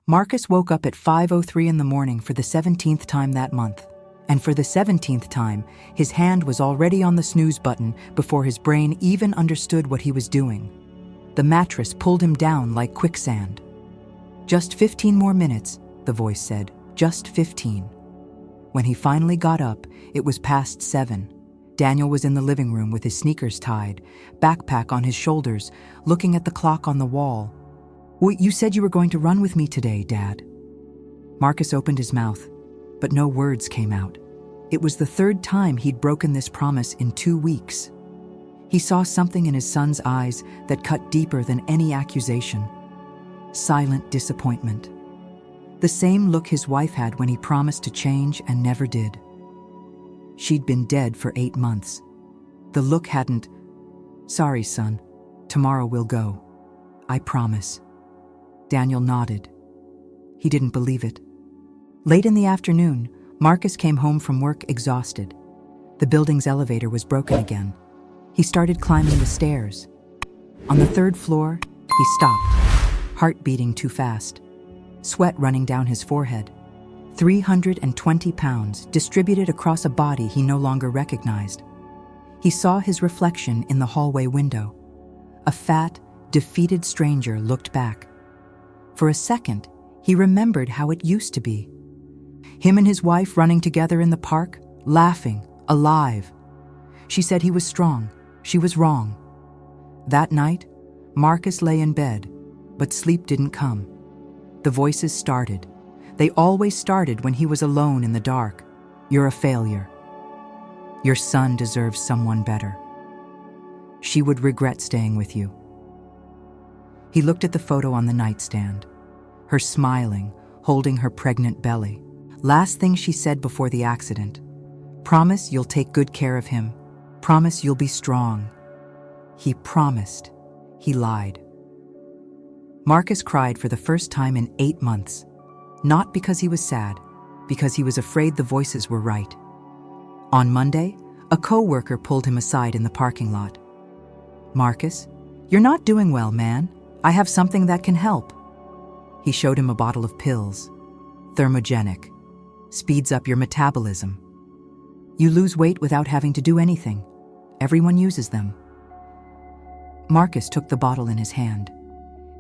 Marcus woke up at 5:03 in the morning for the 17th time that month. And for the 17th time, his hand was already on the snooze button before his brain even understood what he was doing. The mattress pulled him down like quicksand. "Just 15 more minutes," the voice said. "Just 15. When he finally got up, it was past 7. Daniel was in the living room with his sneakers tied, backpack on his shoulders, looking at the clock on the wall. "Well, you said you were going to run with me today, Dad." Marcus opened his mouth, but no words came out. It was the third time he'd broken this promise in 2 weeks. He saw something in his son's eyes that cut deeper than any accusation. Silent disappointment. The same look his wife had when he promised to change and never did. She'd been dead for 8 months. The look hadn't, "Sorry, son. Tomorrow we'll go. I promise." Daniel nodded. He didn't believe it. Late in the afternoon, Marcus came home from work exhausted. The building's elevator was broken again. He started climbing the stairs. On the 3rd floor, he stopped, heart beating too fast, sweat running down his forehead. 320 pounds distributed across a body he no longer recognized. He saw his reflection in the hallway window. A fat, defeated stranger looked back. For a second, he remembered how it used to be. Him and his wife running together in the park, laughing, alive. She said he was strong. She was wrong. That night, Marcus lay in bed, but sleep didn't come. The voices started. They always started when he was alone in the dark. "You're a failure. Your son deserves someone better. She would regret staying with you." He looked at the photo on the nightstand, her smiling, holding her pregnant belly. Last thing she said before the accident. "Promise you'll take good care of him. Promise you'll be strong." He promised. He lied. Marcus cried for the first time in 8 months. Not because he was sad, because he was afraid the voices were right. On Monday, a co-worker pulled him aside in the parking lot. "Marcus, you're not doing well, man. I have something that can help." He showed him a bottle of pills. Thermogenic. Speeds up your metabolism. You lose weight without having to do anything. Everyone uses them. Marcus took the bottle in his hand.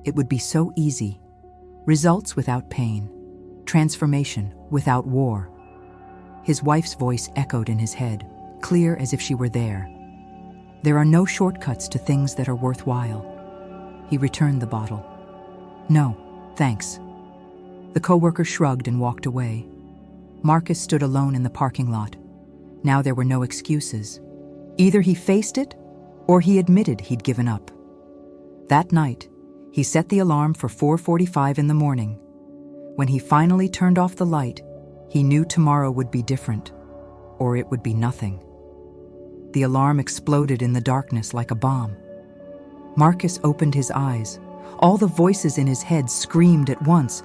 It would be so easy. Results without pain. Transformation without war. His wife's voice echoed in his head, clear as if she were there. "There are no shortcuts to things that are worthwhile." He returned the bottle. "No, thanks." The coworker shrugged and walked away. Marcus stood alone in the parking lot. Now there were no excuses. Either he faced it, or he admitted he'd given up. That night, he set the alarm for 4:45 in the morning. When he finally turned off the light, he knew tomorrow would be different, or it would be nothing. The alarm exploded in the darkness like a bomb. Marcus opened his eyes. All the voices in his head screamed at once.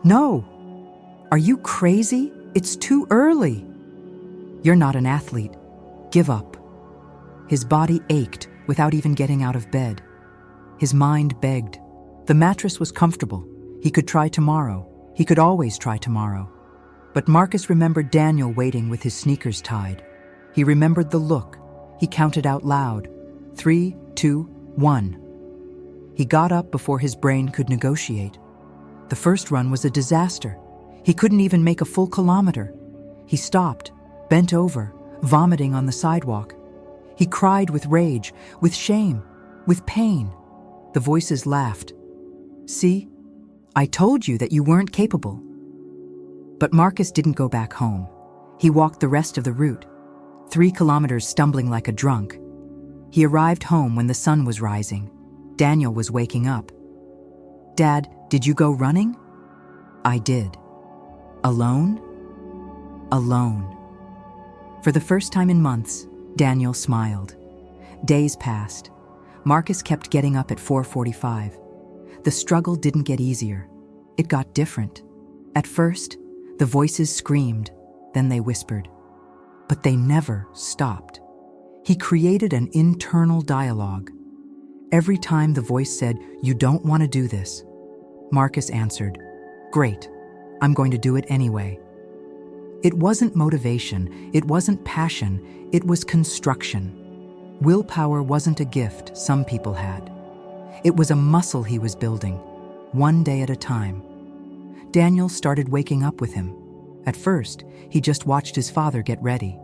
"No! Are you crazy? It's too early. You're not an athlete. Give up." His body ached without even getting out of bed. His mind begged. The mattress was comfortable. He could try tomorrow. He could always try tomorrow. But Marcus remembered Daniel waiting with his sneakers tied. He remembered the look. He counted out loud. 3, 2, 1. He got up before his brain could negotiate. The first run was a disaster. He couldn't even make a full kilometer. He stopped, bent over, vomiting on the sidewalk. He cried with rage, with shame, with pain. The voices laughed. "See? I told you that you weren't capable." But Marcus didn't go back home. He walked the rest of the route, 3 kilometers stumbling like a drunk. He arrived home when the sun was rising. Daniel was waking up. "Dad, did you go running?" "I did." "Alone?" "Alone." For the first time in months, Daniel smiled. Days passed. Marcus kept getting up at 4:45. The struggle didn't get easier. It got different. At first, the voices screamed, then they whispered. But they never stopped. He created an internal dialogue. Every time the voice said, "You don't want to do this," Marcus answered, Great. I'm going to do it anyway. It wasn't motivation, it wasn't passion, it was construction. Willpower wasn't a gift some people had. It was a muscle he was building, one day at a time. Daniel started waking up with him. At first, he just watched his father get ready.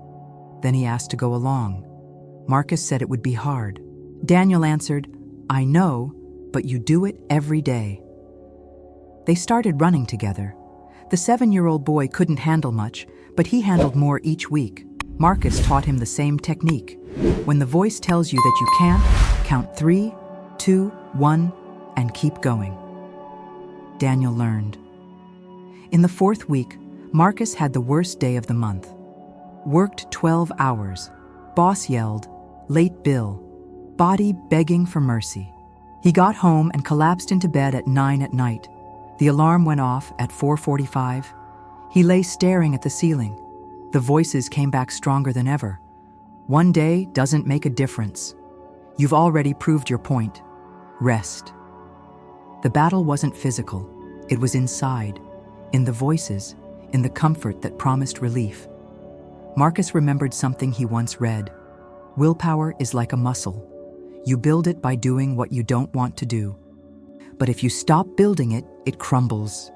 Then he asked to go along. Marcus said it would be hard. Daniel answered, "I know, but you do it every day." They started running together. The 7-year-old boy couldn't handle much, but he handled more each week. Marcus taught him the same technique. When the voice tells you that you can't, count 3, 2, 1, and keep going. Daniel learned. In the 4th week, Marcus had the worst day of the month. Worked 12 hours. Boss yelled, "Late bill." Body begging for mercy. He got home and collapsed into bed at 9 at night. The alarm went off at 4:45. He lay staring at the ceiling. The voices came back stronger than ever. One day doesn't make a difference. You've already proved your point. Rest. The battle wasn't physical. It was inside, in the voices, in the comfort that promised relief. Marcus remembered something he once read. Willpower is like a muscle. You build it by doing what you don't want to do. But if you stop building it, it crumbles.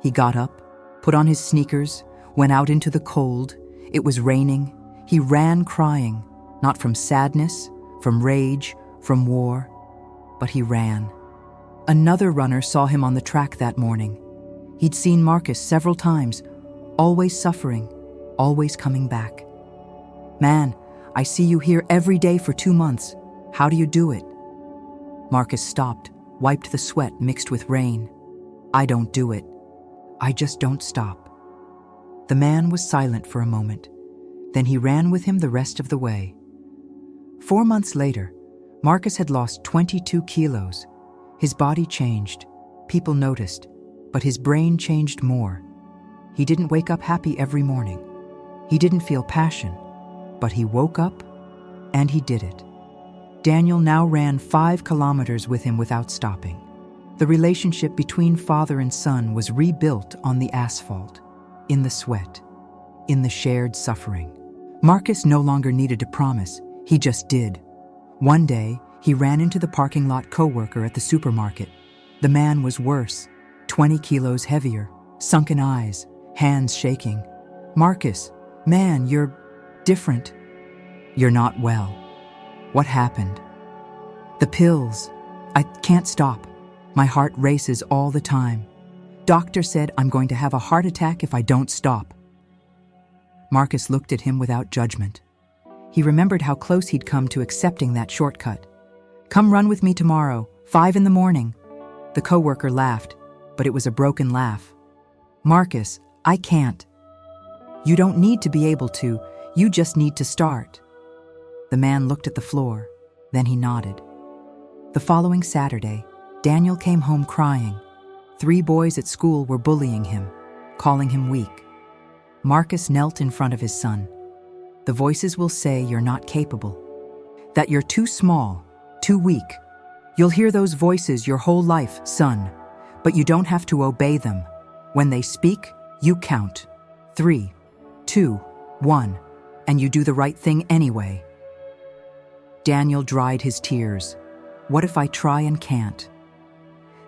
He got up, put on his sneakers, went out into the cold. It was raining. He ran crying, not from sadness, from rage, from war, but he ran. Another runner saw him on the track that morning. He'd seen Marcus several times, always suffering, always coming back. "Man, I see you here every day for 2 months. How do you do it?" Marcus stopped, wiped the sweat mixed with rain. "I don't do it. I just don't stop." The man was silent for a moment. Then he ran with him the rest of the way. 4 months later, Marcus had lost 22 kilos. His body changed. People noticed, but his brain changed more. He didn't wake up happy every morning. He didn't feel passion, but he woke up and he did it. Daniel now ran 5 kilometers with him without stopping. The relationship between father and son was rebuilt on the asphalt, in the sweat, in the shared suffering. Marcus no longer needed a promise, he just did. One day, he ran into the parking lot coworker at the supermarket. The man was worse, 20 kilos heavier, sunken eyes, hands shaking. "Marcus, man, you're different." "You're not well." "What happened?" "The pills. I can't stop. My heart races all the time. Doctor said I'm going to have a heart attack if I don't stop." Marcus looked at him without judgment. He remembered how close he'd come to accepting that shortcut. "Come run with me tomorrow, 5 in the morning." The coworker laughed, but it was a broken laugh. "Marcus, I can't." "You don't need to be able to, you just need to start." The man looked at the floor, then he nodded. The following Saturday, Daniel came home crying. 3 boys at school were bullying him, calling him weak. Marcus knelt in front of his son. "The voices will say you're not capable, that you're too small, too weak. You'll hear those voices your whole life, son, but you don't have to obey them. When they speak, you count. 3, 2, 1, and you do the right thing anyway." Daniel dried his tears. "What if I try and can't?"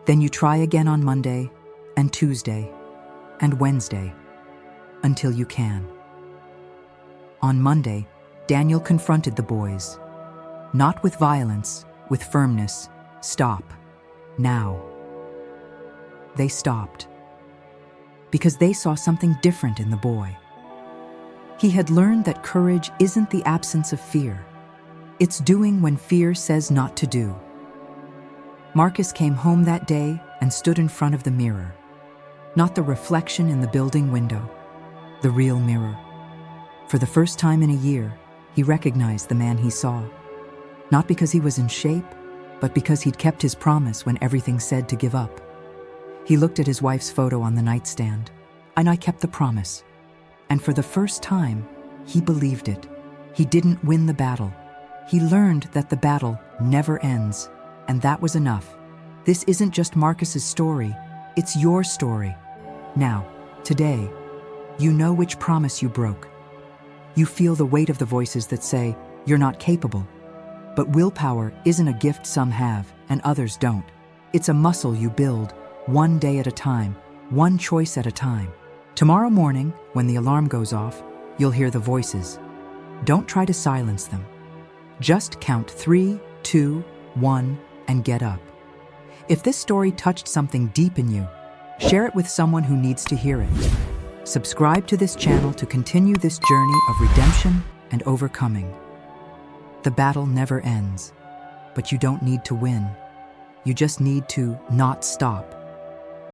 "Then you try again on Monday, and Tuesday, and Wednesday, until you can." On Monday, Daniel confronted the boys. Not with violence, with firmness. "Stop. Now." They stopped. Because they saw something different in the boy. He had learned that courage isn't the absence of fear. It's doing when fear says not to do. Marcus came home that day and stood in front of the mirror. Not the reflection in the building window, the real mirror. For the first time in a year, he recognized the man he saw. Not because he was in shape, but because he'd kept his promise when everything said to give up. He looked at his wife's photo on the nightstand. "And I kept the promise." And for the first time, he believed it. He didn't win the battle. He learned that the battle never ends, and that was enough. This isn't just Marcus's story, it's your story. Now, today, you know which promise you broke. You feel the weight of the voices that say, you're not capable. But willpower isn't a gift some have and others don't. It's a muscle you build, one day at a time, one choice at a time. Tomorrow morning, when the alarm goes off, you'll hear the voices. Don't try to silence them. Just count 3, 2, 1, and get up. If this story touched something deep in you, share it with someone who needs to hear it. Subscribe to this channel to continue this journey of redemption and overcoming. The battle never ends, but you don't need to win. You just need to not stop.